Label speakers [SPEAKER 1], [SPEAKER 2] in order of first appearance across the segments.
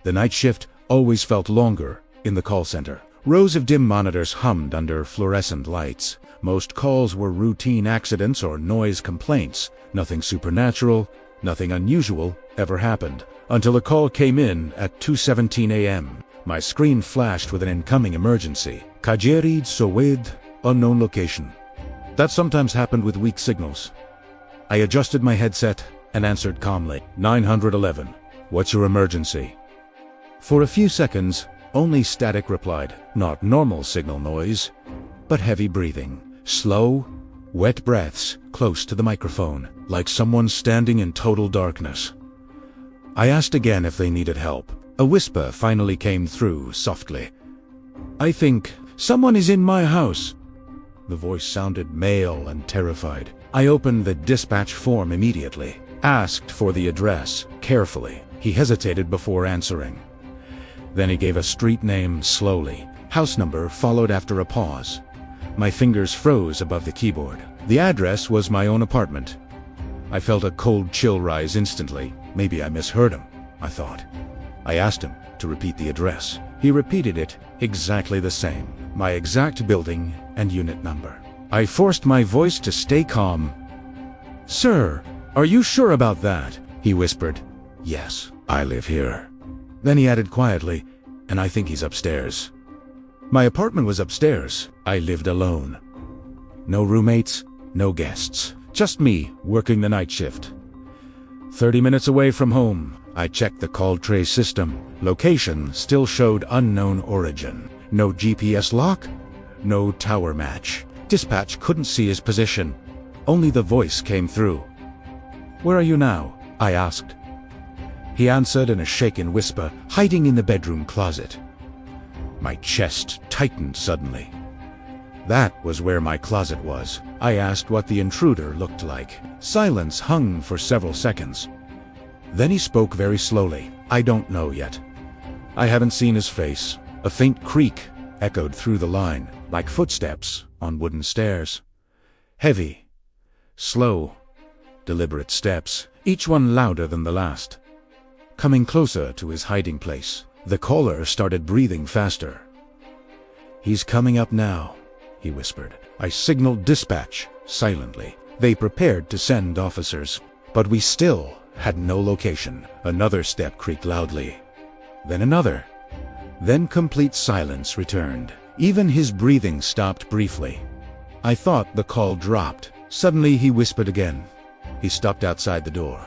[SPEAKER 1] The night shift always felt longer in the call center. Rows of dim monitors hummed under fluorescent lights. Most calls were routine accidents or noise complaints. Nothing supernatural, nothing unusual ever happened. Until a call came in at 2:17 a.m. My screen flashed with an incoming emergency. Kajerid Sowed, unknown location. That sometimes happened with weak signals. I adjusted my headset and answered calmly. 911. What's your emergency? For a few seconds, only static replied. Not normal signal noise, but heavy breathing. Slow, wet breaths close to the microphone, like someone standing in total darkness. I asked again if they needed help. A whisper finally came through softly. I think someone is in my house. The voice sounded male and terrified. I opened the dispatch form immediately, asked for the address carefully. He hesitated before answering. Then he gave a street name slowly. House number followed after a pause. My fingers froze above the keyboard. The address was my own apartment. I felt a cold chill rise instantly. Maybe I misheard him, I thought. I asked him to repeat the address. He repeated it exactly the same. My exact building and unit number. I forced my voice to stay calm. Sir, are you sure about that? He whispered. Yes, I live here. Then he added quietly, and I think he's upstairs. My apartment was upstairs. I lived alone. No roommates, no guests. Just me working the night shift. 30 minutes away from home, I checked the call trace system. Location still showed unknown origin. No GPS lock, no tower match. Dispatch couldn't see his position. Only the voice came through. Where are you now? I asked. He answered in a shaken whisper, hiding in the bedroom closet. My chest tightened suddenly. That was where my closet was. I asked what the intruder looked like. Silence hung for several seconds. Then he spoke very slowly. I don't know yet. I haven't seen his face. A faint creak echoed through the line, like footsteps on wooden stairs. Heavy, slow, deliberate steps, each one louder than the last. Coming closer to his hiding place, the caller started breathing faster. He's coming up now, he whispered. I signaled dispatch silently. They prepared to send officers, but we still had no location. Another step creaked loudly. Then another. Then complete silence returned. Even his breathing stopped briefly. I thought the call dropped. Suddenly he whispered again. He stopped outside the door.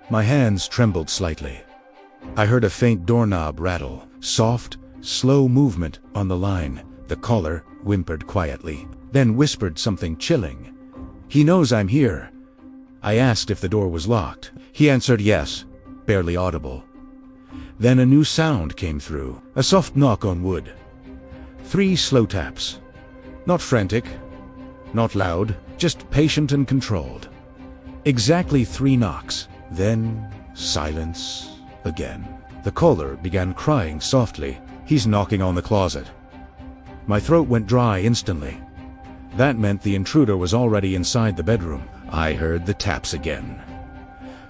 [SPEAKER 1] My hands trembled slightly. I heard a faint doorknob rattle. Soft, slow movement on the line. The caller whimpered quietly, then whispered something chilling. He knows I'm here. I asked if the door was locked. He answered yes, barely audible. Then a new sound came through, a soft knock on wood. 3 slow taps. Not frantic, not loud, just patient and controlled. Exactly 3 knocks. Then silence again. The caller began crying softly. He's knocking on the closet. My throat went dry instantly. That meant the intruder was already inside the bedroom. I heard the taps again.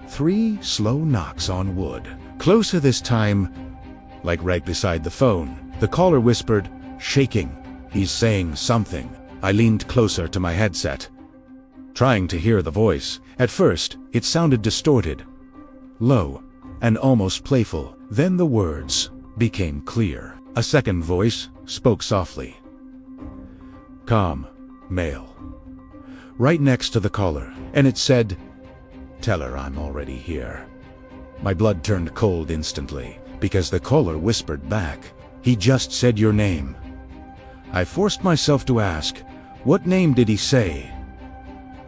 [SPEAKER 1] 3 slow knocks on wood. Closer this time, like right beside the phone. The caller whispered, shaking. He's saying something. I leaned closer to my headset, trying to hear the voice. At first, it sounded distorted, low, and almost playful. Then the words became clear. A second voice spoke softly. Calm, male. Right next to the caller, and it said, "Tell her I'm already here." My blood turned cold instantly, because the caller whispered back, "He just said your name." I forced myself to ask, "What name did he say?"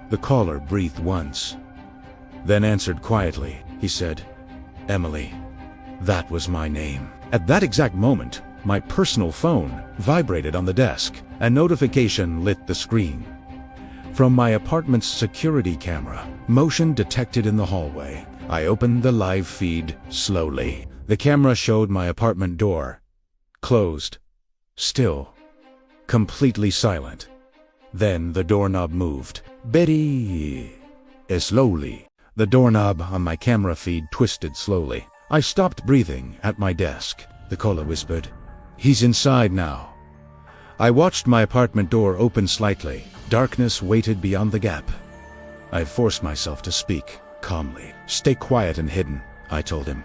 [SPEAKER 1] The caller breathed once, then answered quietly. He said, "Emily." That was my name. At that exact moment, my personal phone vibrated on the desk. A notification lit the screen. From my apartment's security camera, motion detected in the hallway. I opened the live feed slowly. The camera showed my apartment door, closed, still, completely silent. Then the doorknob moved. Very slowly. The doorknob on my camera feed twisted slowly. I stopped breathing at my desk. The caller whispered, "He's inside now." I watched my apartment door open slightly. Darkness waited beyond the gap. I forced myself to speak calmly. "Stay quiet and hidden," I told him.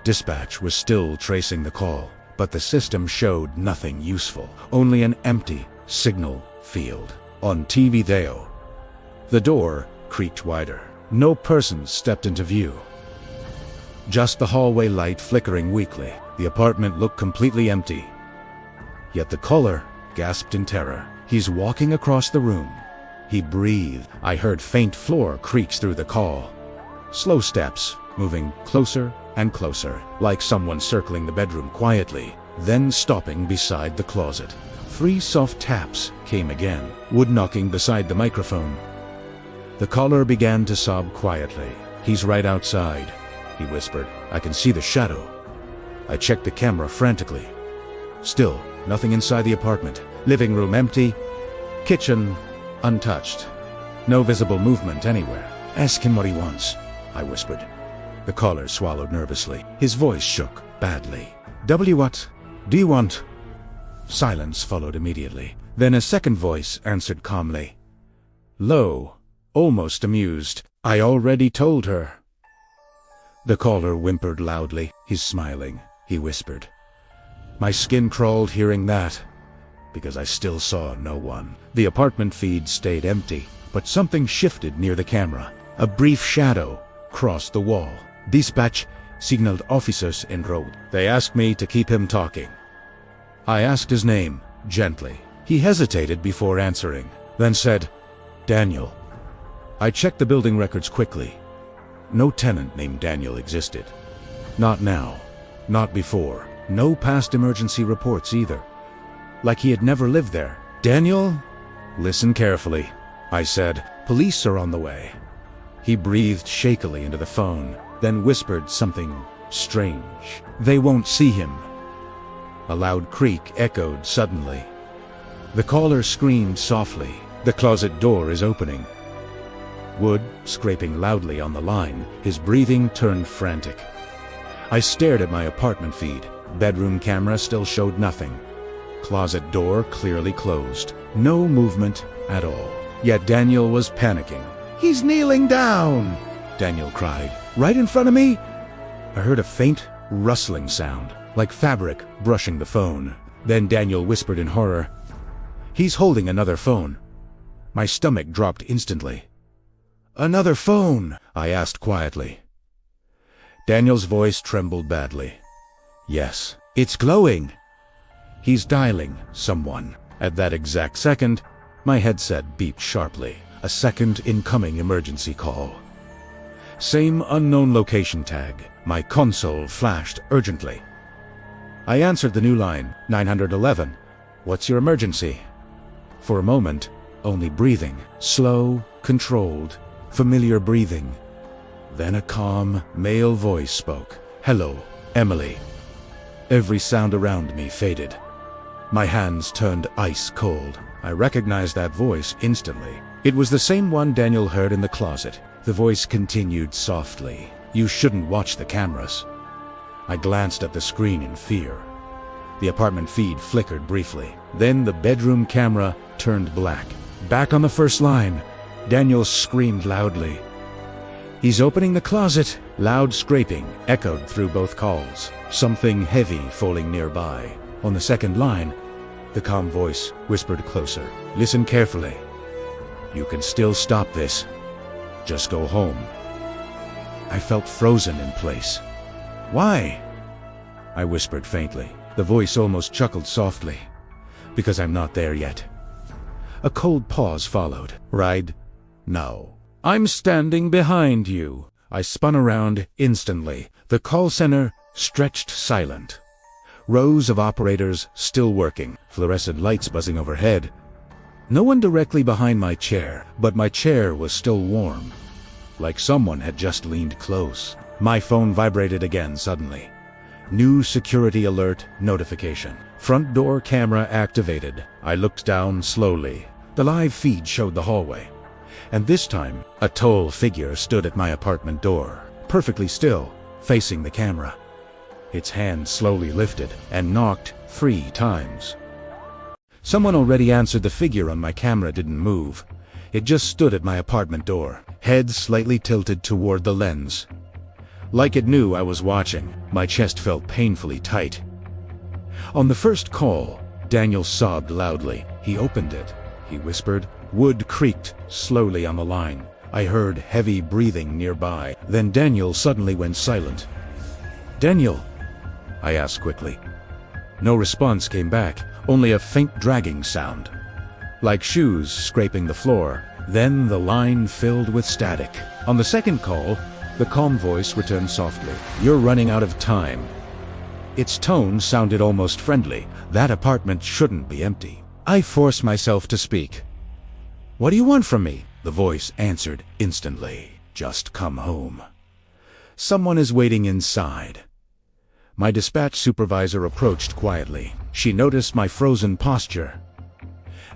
[SPEAKER 1] Dispatch was still tracing the call, but the system showed nothing useful, only an empty signal field. On TV Theo. The door creaked wider. No person stepped into view. Just the hallway light flickering weakly. The apartment looked completely empty. Yet the caller gasped in terror. "He's walking across the room." He breathed. I heard faint floor creaks through the call. Slow steps, moving closer and closer, like someone circling the bedroom quietly, then stopping beside the closet. 3 soft taps came again, wood knocking beside the microphone. The caller began to sob quietly. "He's right outside," he whispered. "I can see the shadow." I checked the camera frantically. Still, nothing inside the apartment. Living room empty, kitchen untouched. No visible movement anywhere. "Ask him what he wants," I whispered. The caller swallowed nervously. His voice shook badly. What do you want?" Silence followed immediately. Then a second voice answered calmly. Low, almost amused. "I already told her." The caller whimpered loudly. "He's smiling," he whispered. My skin crawled hearing that, because I still saw no one. The apartment feed stayed empty, but something shifted near the camera. A brief shadow crossed the wall. Dispatch signaled officers en route. They asked me to keep him talking. I asked his name, gently. He hesitated before answering, then said, "Daniel." I checked the building records quickly. No tenant named Daniel existed. Not now, not before. No past emergency reports either. Like he had never lived there. "Daniel, listen carefully," I said. "Police are on the way." He breathed shakily into the phone, then whispered something strange. "They won't see him." A loud creak echoed suddenly. The caller screamed softly. "The closet door is opening." Wood scraping loudly on the line, his breathing turned frantic. I stared at my apartment feed. Bedroom camera still showed nothing. Closet door clearly closed. No movement at all. Yet Daniel was panicking. "He's kneeling down!" Daniel cried. "Right in front of me!" I heard a faint, rustling sound, like fabric brushing the phone. Then Daniel whispered in horror, "He's holding another phone." My stomach dropped instantly. "Another phone?" I asked quietly. Daniel's voice trembled badly. "Yes, it's glowing." "He's dialing someone." At that exact second, my headset beeped sharply. A second incoming emergency call. Same unknown location tag. My console flashed urgently. I answered the new line, 911. "What's your emergency?" For a moment, only breathing. Slow, controlled, familiar breathing. Then a calm, male voice spoke. "Hello, Emily." Every sound around me faded. My hands turned ice cold. I recognized that voice instantly. It was the same one Daniel heard in the closet. The voice continued softly. "You shouldn't watch the cameras." I glanced at the screen in fear. The apartment feed flickered briefly. Then the bedroom camera turned black. Back on the first line, Daniel screamed loudly. "He's opening the closet!" Loud scraping echoed through both calls. Something heavy falling nearby. On the second line, the calm voice whispered closer. "Listen carefully. You can still stop this. Just go home." I felt frozen in place. "Why?" I whispered faintly. The voice almost chuckled softly. "Because I'm not there yet." A cold pause followed. "Right now. I'm standing behind you." I spun around instantly. The call center stretched silent. Rows of operators still working, fluorescent lights buzzing overhead. No one directly behind my chair, but my chair was still warm, like someone had just leaned close. My phone vibrated again suddenly. New security alert notification. Front door camera activated. I looked down slowly. The live feed showed the hallway. And this time, a tall figure stood at my apartment door, perfectly still, facing the camera. Its hand slowly lifted and knocked 3 times. Someone already answered. The figure on my camera didn't move. It just stood at my apartment door, head slightly tilted toward the lens. Like it knew I was watching, my chest felt painfully tight. On the first call, Daniel sobbed loudly. He opened it, he whispered. Wood creaked slowly on the line. I heard heavy breathing nearby. Then Daniel suddenly went silent. "Daniel?" I asked quickly. No response came back, only a faint dragging sound, like shoes scraping the floor. Then the line filled with static. On the second call, the calm voice returned softly. "You're running out of time." Its tone sounded almost friendly. That apartment shouldn't be empty. I forced myself to speak. "What do you want from me?" The voice answered instantly. "Just come home. Someone is waiting inside." My dispatch supervisor approached quietly. She noticed my frozen posture,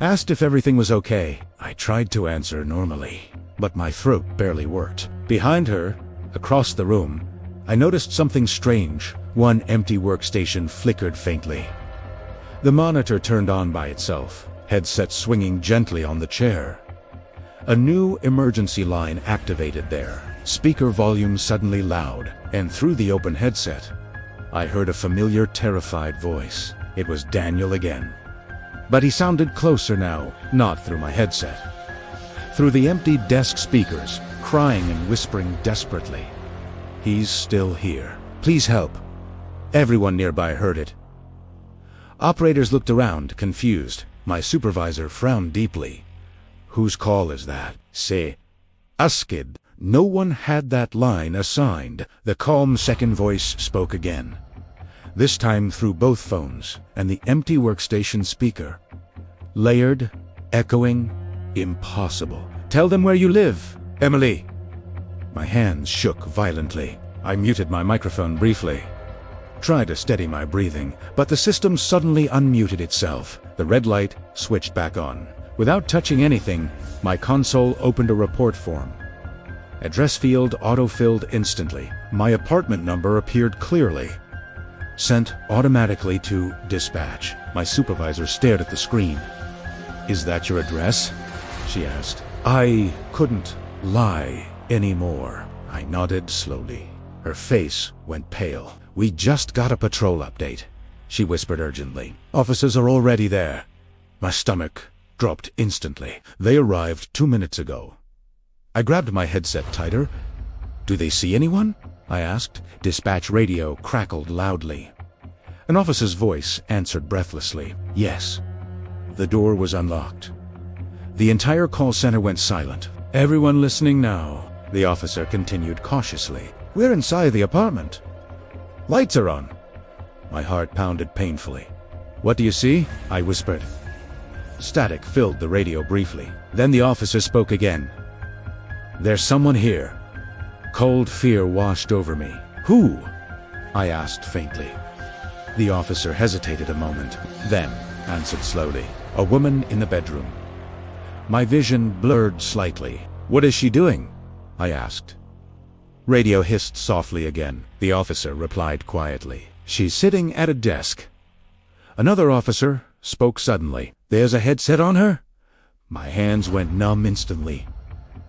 [SPEAKER 1] asked if everything was okay. I tried to answer normally, but my throat barely worked. Behind her, across the room, I noticed something strange. One empty workstation flickered faintly. The monitor turned on by itself, headset swinging gently on the chair. A new emergency line activated there. Speaker volume suddenly loud, and through the open headset, I heard a familiar, terrified voice. It was Daniel again. But he sounded closer now, not through my headset. Through the empty desk speakers, crying and whispering desperately. "He's still here. Please help." Everyone nearby heard it. Operators looked around, confused. My supervisor frowned deeply. "Whose call is that?" "Say, Askid." No one had that line assigned. The calm second voice spoke again, this time through both phones and the empty workstation speaker. Layered, echoing, impossible. "Tell them where you live, Emily." My hands shook violently. I muted my microphone briefly, tried to steady my breathing, but the system suddenly unmuted itself. The red light switched back on. Without touching anything, my console opened a report form. Address field auto-filled instantly. My apartment number appeared clearly. Sent automatically to dispatch. My supervisor stared at the screen. "Is that your address?" she asked. I couldn't lie anymore. I nodded slowly. Her face went pale. "We just got a patrol update," she whispered urgently. "Officers are already there." My stomach dropped instantly. "They arrived 2 minutes ago." I grabbed my headset tighter. "Do they see anyone?" I asked. Dispatch radio crackled loudly. An officer's voice answered breathlessly. "Yes." The door was unlocked. The entire call center went silent. "Everyone listening now," the officer continued cautiously. "We're inside the apartment. Lights are on." My heart pounded painfully. "What do you see?" I whispered. Static filled the radio briefly. Then the officer spoke again. "There's someone here." Cold fear washed over me. "Who?" I asked faintly. The officer hesitated a moment, then answered slowly. "A woman in the bedroom." My vision blurred slightly. "What is she doing?" I asked. Radio hissed softly again. The officer replied quietly. "She's sitting at a desk." Another officer spoke suddenly. "There's a headset on her?" My hands went numb instantly.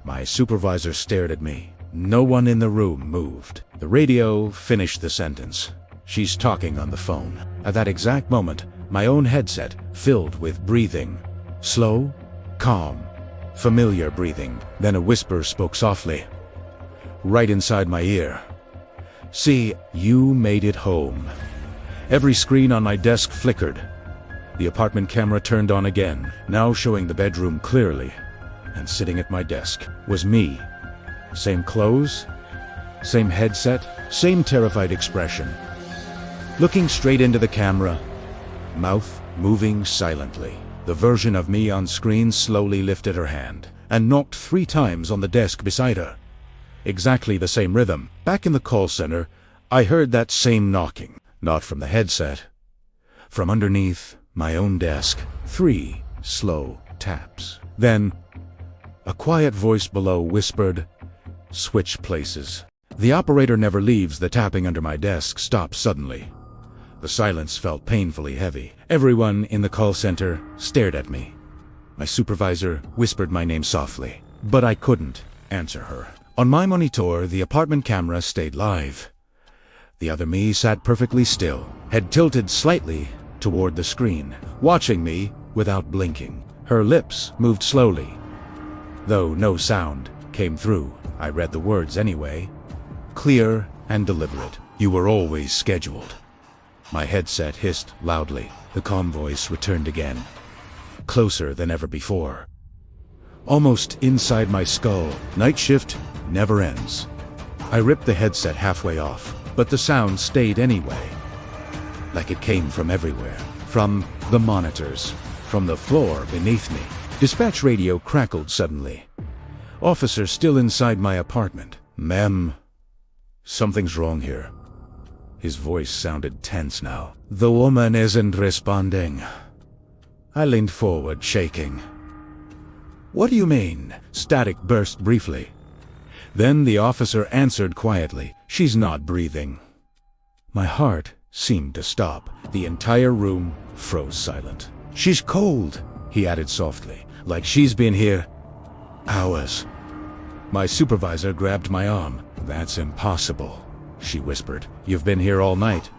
[SPEAKER 1] My supervisor stared at me. No one in the room moved. The radio finished the sentence. "She's talking on the phone." At that exact moment, my own headset filled with breathing. Slow, calm, familiar breathing. Then a whisper spoke softly, right inside my ear. "See, you made it home." Every screen on my desk flickered. The apartment camera turned on again, now showing the bedroom clearly. And sitting at my desk was me. Same clothes, same headset, same terrified expression. Looking straight into the camera, mouth moving silently. The version of me on screen slowly lifted her hand and knocked 3 times on the desk beside her. Exactly the same rhythm. Back in the call center, I heard that same knocking, not from the headset. From underneath my own desk, 3 slow taps. Then, a quiet voice below whispered, "Switch places." The operator never leaves. The tapping under my desk stopped suddenly. The silence felt painfully heavy. Everyone in the call center stared at me. My supervisor whispered my name softly, but I couldn't answer her. On my monitor, the apartment camera stayed live. The other me sat perfectly still, head tilted slightly toward the screen, watching me without blinking. Her lips moved slowly. Though no sound came through, I read the words anyway. Clear and deliberate. You were always scheduled. My headset hissed loudly. The calm voice returned again, closer than ever before. Almost inside my skull. Night shift never ends. I ripped the headset halfway off, but the sound stayed anyway. Like it came from everywhere. From the monitors, from the floor beneath me. Dispatch radio crackled suddenly. Officer still inside my apartment. Ma'am, something's wrong here. His voice sounded tense now. The woman isn't responding. I leaned forward, shaking. What do you mean? Static burst briefly. Then the officer answered quietly. She's not breathing. My heart seemed to stop. The entire room froze silent. She's cold, he added softly, like she's been here hours. My supervisor grabbed my arm. That's impossible, she whispered. You've been here all night.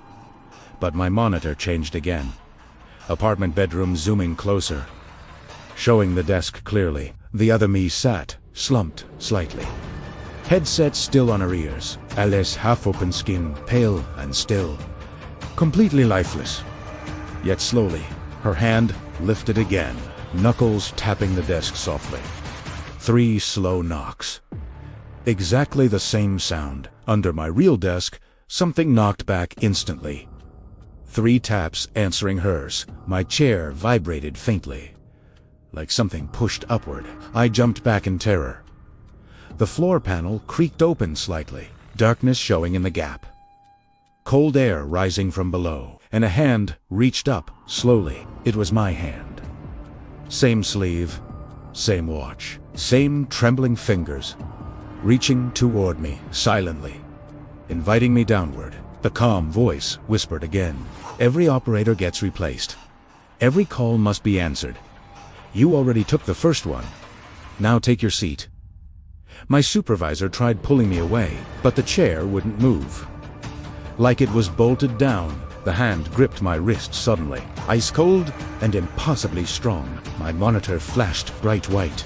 [SPEAKER 1] But my monitor changed again. Apartment bedroom zooming closer, showing the desk clearly. The other me sat, slumped slightly. Headset still on her ears. Alice half-open skin, pale and still. Completely lifeless. Yet slowly, her hand lifted again, knuckles tapping the desk softly. 3 slow knocks. Exactly the same sound. Under my real desk, something knocked back instantly. 3 taps answering hers. My chair vibrated faintly, like something pushed upward. I jumped back in terror. The floor panel creaked open slightly, darkness showing in the gap. Cold air rising from below, and a hand reached up slowly. It was my hand. Same sleeve, same watch, same trembling fingers, reaching toward me silently, inviting me downward. The calm voice whispered again. Every operator gets replaced. Every call must be answered. You already took the first one. Now take your seat. My supervisor tried pulling me away, but the chair wouldn't move. Like it was bolted down, the hand gripped my wrist suddenly, ice cold and impossibly strong. My monitor flashed bright white.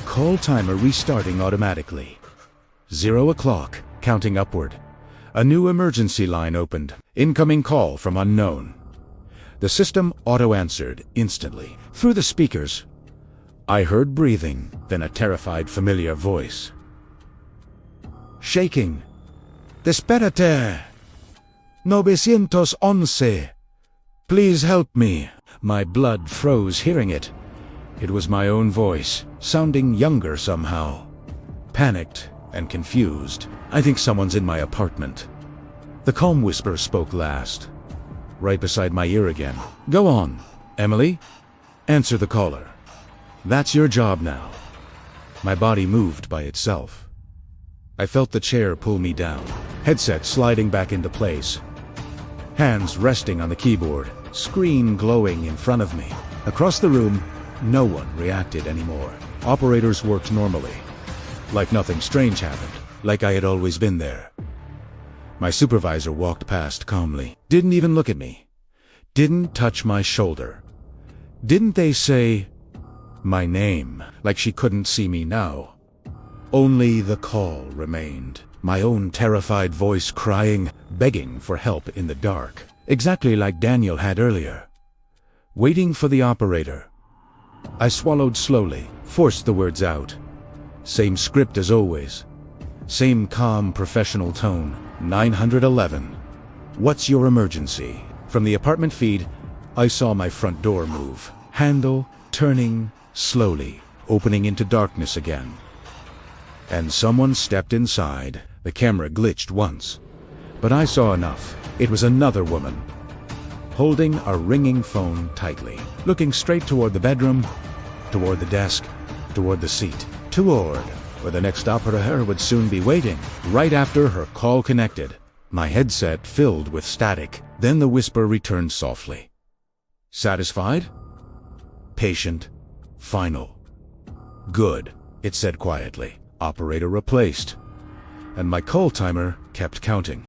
[SPEAKER 1] Call timer restarting automatically. 0 o'clock, counting upward. A new emergency line opened. Incoming call from unknown. The system auto-answered instantly. Through the speakers, I heard breathing, then a terrified familiar voice. Shaking. Despérate. 911. Please help me. My blood froze hearing it. It was my own voice, sounding younger somehow. Panicked and confused. I think someone's in my apartment. The calm whisper spoke last, right beside my ear again. Go on, Emily. Answer the caller. That's your job now. My body moved by itself. I felt the chair pull me down, headset sliding back into place. Hands resting on the keyboard, screen glowing in front of me. Across the room, no one reacted anymore. Operators worked normally, like nothing strange happened, like I had always been there. My supervisor walked past calmly, didn't even look at me, didn't touch my shoulder. Didn't they say my name, like she couldn't see me now? Only the call remained, my own terrified voice crying, begging for help in the dark, exactly like Daniel had earlier. Waiting for the operator. I swallowed slowly, forced the words out. Same script as always. Same calm professional tone. 911. What's your emergency? From the apartment feed, I saw my front door move. Handle turning slowly, opening into darkness again. And someone stepped inside. The camera glitched once, but I saw enough. It was another woman, holding a ringing phone tightly, looking straight toward the bedroom, toward the desk, toward the seat, toward or the next operator would soon be waiting. Right after her call connected, my headset filled with static. Then the whisper returned softly. Satisfied? Patient? Final? Good, it said quietly. Operator replaced. And my call timer kept counting.